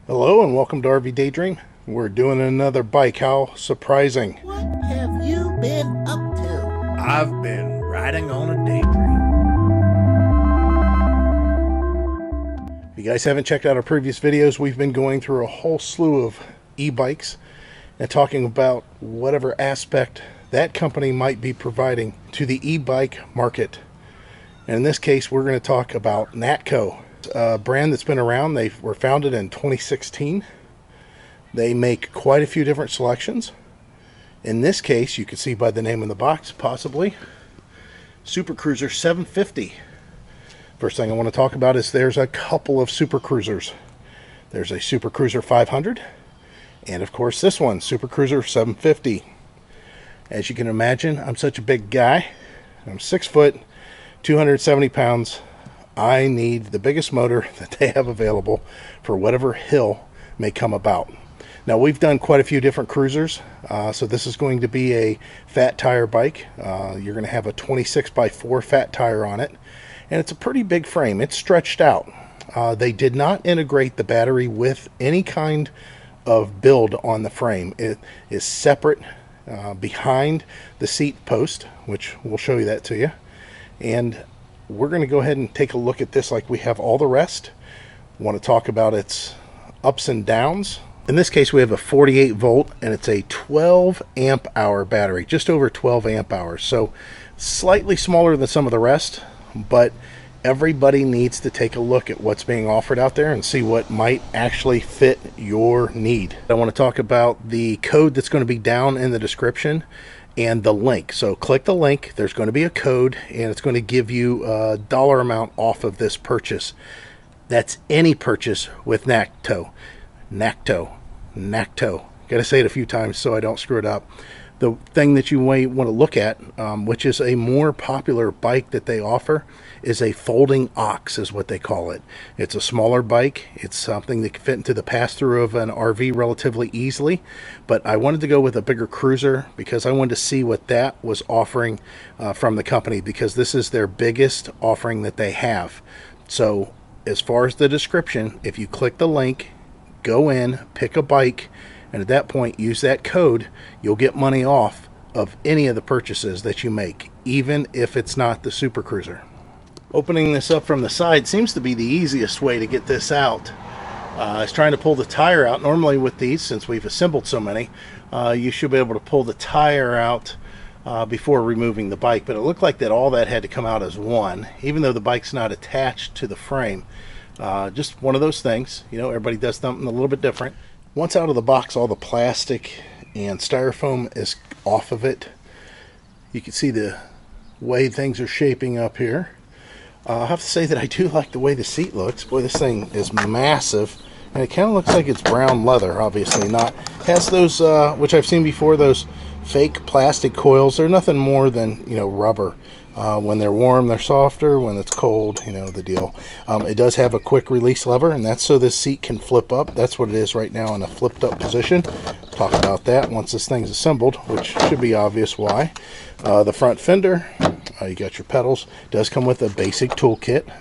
Hello and welcome to RVDaydream. We're doing another bike. How surprising. What have you been up to? I've been riding on a daydream. If you guys haven't checked out our previous videos, we've been going through a whole slew of e-bikes and talking about whatever aspect that company might be providing to the e-bike market. And in this case, we're going to talk about NAKTO, a brand that's been around. They were founded in 2016. They make quite a few different selections. In this case, you can see by the name in the box, possibly Super Cruiser 750. First thing I want to talk about is there's a couple of Super Cruisers. There's a Super Cruiser 500, and of course this one, Super Cruiser 750. As you can imagine, I'm such a big guy. I'm 6 foot, 270 pounds. I need the biggest motor that they have available for whatever hill may come about. Now, we've done quite a few different cruisers, so this is going to be a fat tire bike. You're going to have a 26x4 fat tire on it, and it's a pretty big frame. It's stretched out. They did not integrate the battery with any kind of build on the frame. It is separate behind the seat post, which we'll show you that to you. And we're going to go ahead and take a look at this like we have all the rest. Want to talk about its ups and downs. In this case, we have a 48 volt and it's a 12 amp hour battery, just over 12 amp hours. So slightly smaller than some of the rest, but everybody needs to take a look at what's being offered out there and see what might actually fit your need. I want to talk about the code that's going to be down in the description and the link. So click the link, there's going to be a code, and it's going to give you a dollar amount off of this purchase. That's any purchase with NAKTO. NAKTO. Got to say it a few times so I don't screw it up. The thing that you might want to look at, which is a more popular bike that they offer, is a folding ox, is what they call it. It's a smaller bike. It's something that can fit into the pass-through of an RV relatively easily. But I wanted to go with a bigger cruiser because I wanted to see what that was offering from the company, because this is their biggest offering that they have. So as far as the description, if you click the link, go in, pick a bike, and at that point use that code, you'll get money off of any of the purchases that you make, even if it's not the Super Cruiser. Opening this up from the side seems to be the easiest way to get this out. I was trying to pull the tire out. Normally with these, since we've assembled so many, you should be able to pull the tire out before removing the bike, but it looked like that all that had to come out as one, even though the bike's not attached to the frame. Just one of those things, you know, everybody does something a little bit different. Once out of the box, all the plastic and styrofoam is off of it. You can see the way things are shaping up here. I have to say that I do like the way the seat looks. Boy, this thing is massive, and it kind of looks like it's brown leather. Obviously not. It has those, which I've seen before, those fake plastic coils. They're nothing more than, you know, rubber. When they're warm, they're softer. When it's cold, you know the deal. It does have a quick release lever, and that's so this seat can flip up. That's what it is right now in a flipped up position. Talk about that once this thing's assembled, which should be obvious why. The front fender, you got your pedals. It does come with a basic toolkit.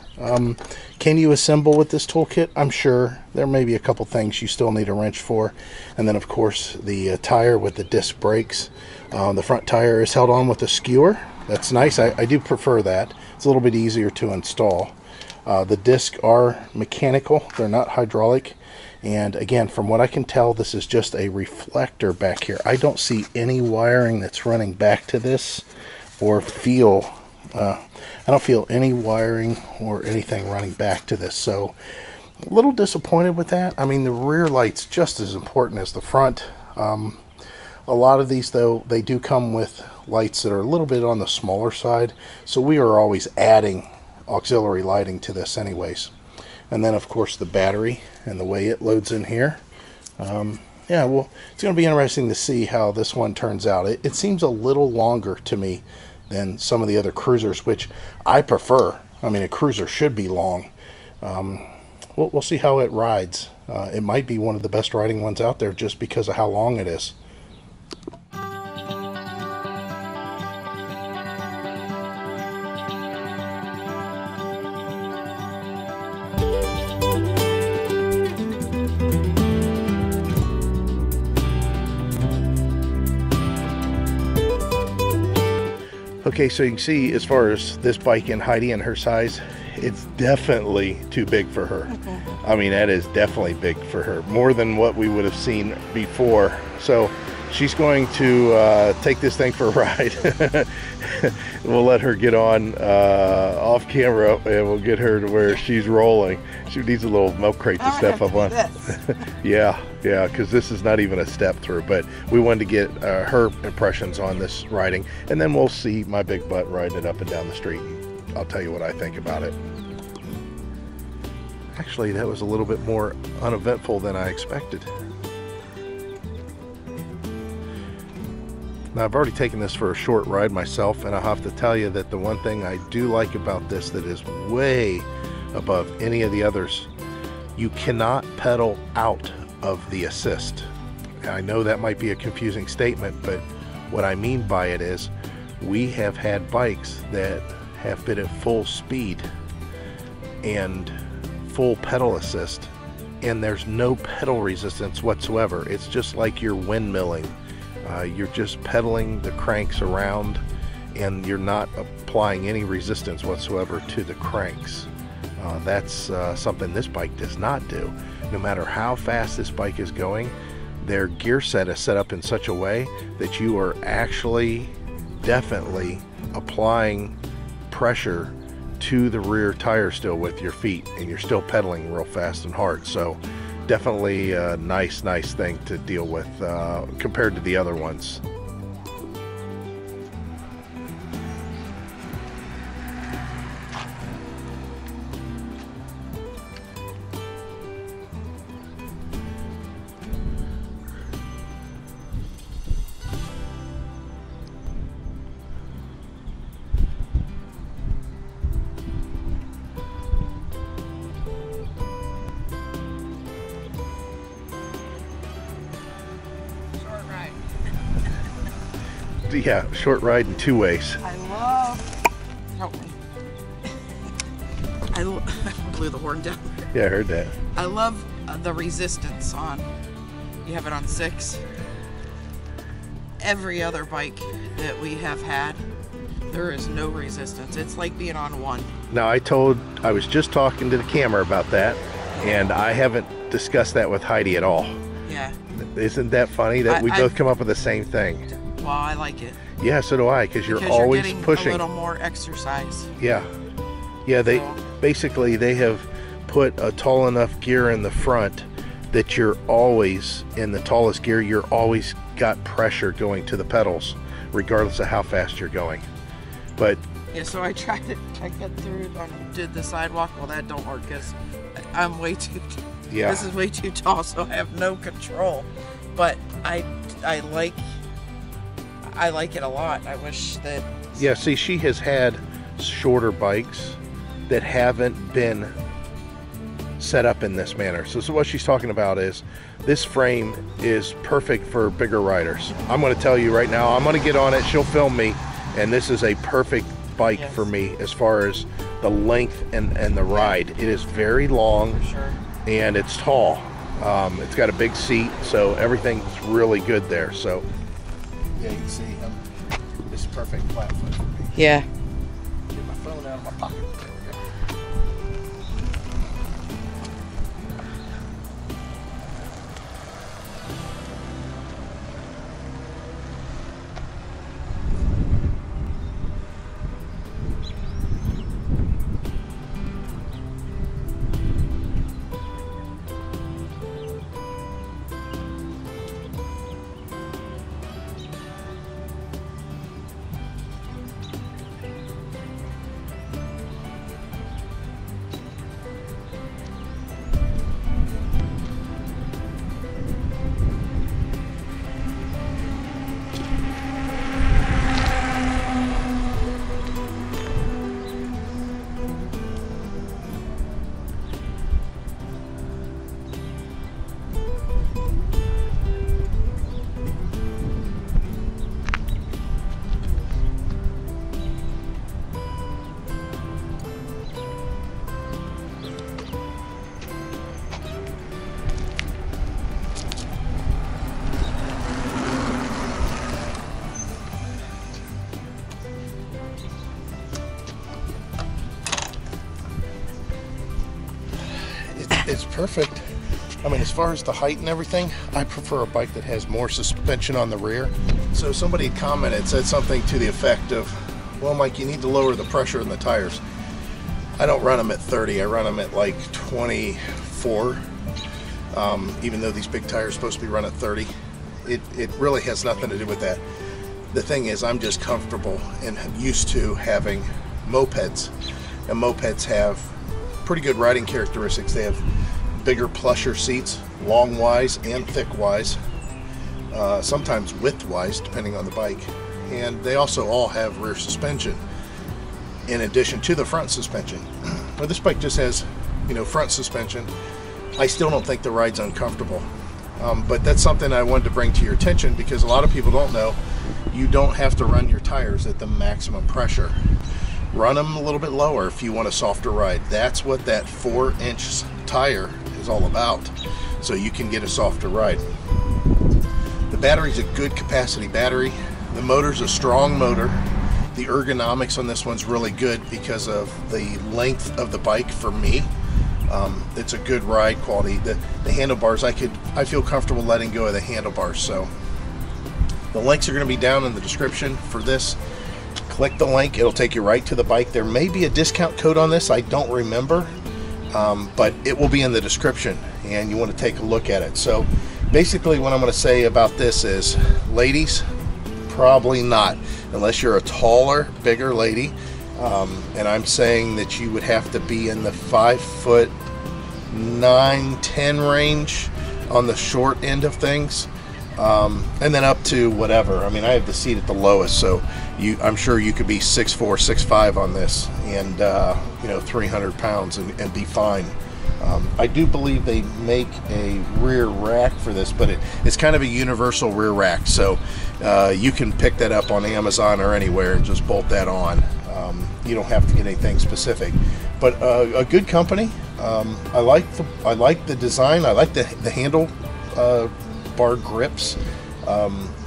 Can you assemble with this toolkit? I'm sure. There may be a couple things you still need a wrench for. And then, of course, the tire with the disc brakes. The front tire is held on with a skewer. That's nice. I do prefer that. It's a little bit easier to install. The discs are mechanical. They're not hydraulic. And again, from what I can tell, this is just a reflector back here. I don't see any wiring that's running back to this, or feel I don't feel any wiring or anything running back to this. So a little disappointed with that. I mean, the rear light's just as important as the front. A lot of these, though, they do come with lights that are a little bit on the smaller side, so we are always adding auxiliary lighting to this anyways. And then, of course, the battery and the way it loads in here. Yeah, well, it's going to be interesting to see how this one turns out. It seems a little longer to me than some of the other cruisers, which I prefer. I mean, a cruiser should be long. We'll see how it rides. It might be one of the best riding ones out there just because of how long it is. Okay, so you can see as far as this bike and Heidi and her size, it's definitely too big for her. I mean, that is definitely big for her, more than what we would have seen before. So she's going to take this thing for a ride. We'll let her get on off camera, and we'll get her to where she's rolling. She needs a little milk crate to step up on. yeah, because this is not even a step through, but we wanted to get her impressions on this riding, and then we'll see my big butt riding it up and down the street, and I'll tell you what I think about it. Actually, that was a little bit more uneventful than I expected. Now, I've already taken this for a short ride myself, and I have to tell you that the one thing I do like about this that is way above any of the others, you cannot pedal out of the assist. I know that might be a confusing statement, but what I mean by it is we have had bikes that have been at full speed and full pedal assist, and there's no pedal resistance whatsoever. It's just like you're windmilling. You're just pedaling the cranks around, and you're not applying any resistance whatsoever to the cranks. That's something this bike does not do. No matter how fast this bike is going, their gear set is set up in such a way that you are actually definitely applying pressure to the rear tire still with your feet, and you're still pedaling real fast and hard. So definitely a nice thing to deal with compared to the other ones. Yeah, short ride in two ways. I love. Help me. I blew the horn down. Yeah, I heard that. I love the resistance on. You have it on 6. Every other bike that we have had, there is no resistance. It's like being on 1. Now, I was just talking to the camera about that, and I haven't discussed that with Heidi at all. Yeah. Isn't that funny that we both come up with the same thing? Well, I like it. Yeah, so do I, because you're always getting pushing. A little more exercise. Yeah. They basically they have put a tall enough gear in the front that you're always in the tallest gear. You're always got pressure going to the pedals, regardless of how fast you're going. But yeah, so I tried it. I got through and did the sidewalk. Well, that don't work because I'm way too. Yeah. This is way too tall, so I have no control. But I like it a lot. I wish that. Yeah, see, she has had shorter bikes that haven't been set up in this manner. So what she's talking about is this frame is perfect for bigger riders. I'm going to tell you right now, I'm going to get on it. She'll film me, and this is a perfect bike for me as far as the length and the ride. It is very long, For sure. and it's tall. It's got a big seat, so everything's really good there. So yeah, you can see this is perfect flat foot for me. Yeah. Get my phone out of my pocket. There we go. perfect. I mean, as far as the height and everything, I prefer a bike that has more suspension on the rear. So somebody commented, said something to the effect of, well, Mike, you need to lower the pressure in the tires. I don't run them at 30, I run them at like 24, even though these big tires are supposed to be run at 30. It really has nothing to do with that. The thing is, I'm just comfortable and used to having mopeds, and mopeds have pretty good riding characteristics. They have bigger, plusher seats, long-wise and thick-wise, sometimes width-wise, depending on the bike. And they also all have rear suspension in addition to the front suspension. But this bike just has, you know, front suspension. I still don't think the ride's uncomfortable. But that's something I wanted to bring to your attention, because a lot of people don't know you don't have to run your tires at the maximum pressure. Run them a little bit lower if you want a softer ride. That's what that 4-inch tire is all about, so you can get a softer ride. The battery's a good capacity battery. The motor's a strong motor. The ergonomics on this one's really good because of the length of the bike for me. It's a good ride quality. The handlebars, I feel comfortable letting go of the handlebars. So the links are going to be down in the description for this. Click the link, it'll take you right to the bike. There may be a discount code on this, I don't remember, but it will be in the description, and you want to take a look at it. So basically what I'm going to say about this is, ladies, probably not, unless you're a taller, bigger lady. And I'm saying that you would have to be in the 5'9", 10 range on the short end of things, and then up to whatever. I mean, I have the seat at the lowest, so I'm sure you could be 6'4", 6'5" on this, and you know, 300 pounds and be fine. I do believe they make a rear rack for this, but it's kind of a universal rear rack, so you can pick that up on Amazon or anywhere and just bolt that on. You don't have to get anything specific, but a good company. I like the design. I like the handle bar grips.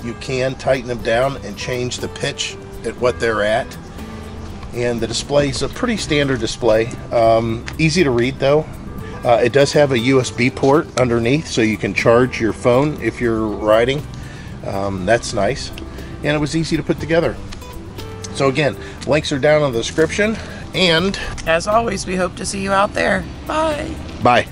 You can tighten them down and change the pitch at what they're at, and the display is a pretty standard display. Easy to read though. It does have a USB port underneath, so you can charge your phone if you're riding. That's nice, and it was easy to put together. So again, links are down in the description, and as always, we hope to see you out there. Bye. Bye.